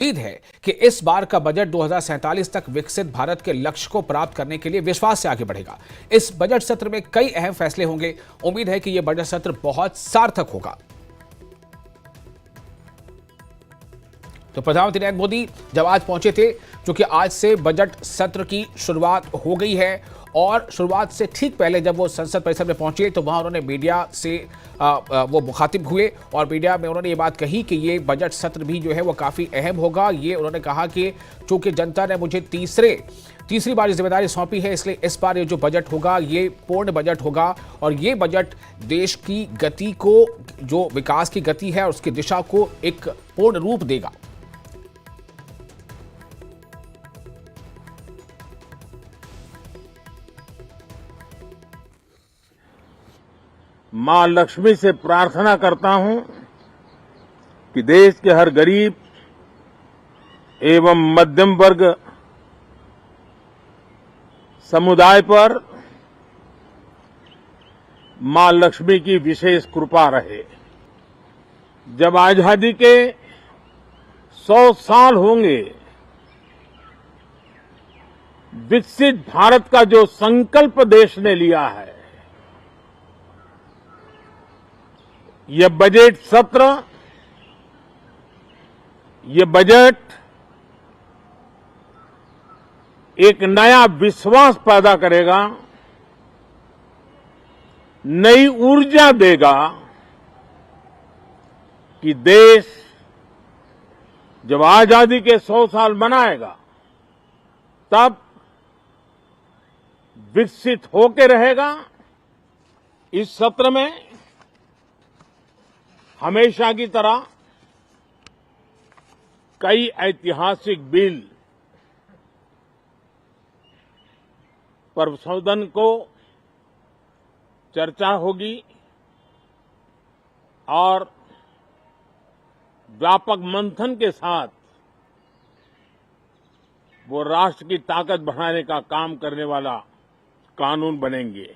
उम्मीद है कि इस बार का बजट 2047 तक विकसित भारत के लक्ष्य को प्राप्त करने के लिए विश्वास से आगे बढ़ेगा। इस बजट सत्र में कई अहम फैसले होंगे। उम्मीद है कि यह बजट सत्र बहुत सार्थक होगा। तो प्रधानमंत्री नरेंद्र मोदी जब आज पहुंचे थे, क्योंकि आज से बजट सत्र की शुरुआत हो गई है और शुरुआत से ठीक पहले जब वो संसद परिसर में पहुंचे तो वहां उन्होंने मीडिया से वो मुखातिब हुए और मीडिया में उन्होंने ये बात कही कि ये बजट सत्र भी जो है वो काफ़ी अहम होगा। ये उन्होंने कहा कि चूंकि जनता ने मुझे तीसरी बार जिम्मेदारी सौंपी है, इसलिए इस बार ये जो बजट होगा ये पूर्ण बजट होगा और ये बजट देश की गति को, जो विकास की गति है उसकी दिशा को एक पूर्ण रूप देगा। मां लक्ष्मी से प्रार्थना करता हूं कि देश के हर गरीब एवं मध्यम वर्ग समुदाय पर मां लक्ष्मी की विशेष कृपा रहे। जब आजादी के 100 साल होंगे, विकसित भारत का जो संकल्प देश ने लिया है, यह बजट सत्र, ये बजट एक नया विश्वास पैदा करेगा, नई ऊर्जा देगा कि देश जब आजादी के 100 साल मनाएगा तब विकसित होकर रहेगा। इस सत्र में हमेशा की तरह कई ऐतिहासिक बिल पर सदन को चर्चा होगी और व्यापक मंथन के साथ वो राष्ट्र की ताकत बढ़ाने का काम करने वाला कानून बनेंगे।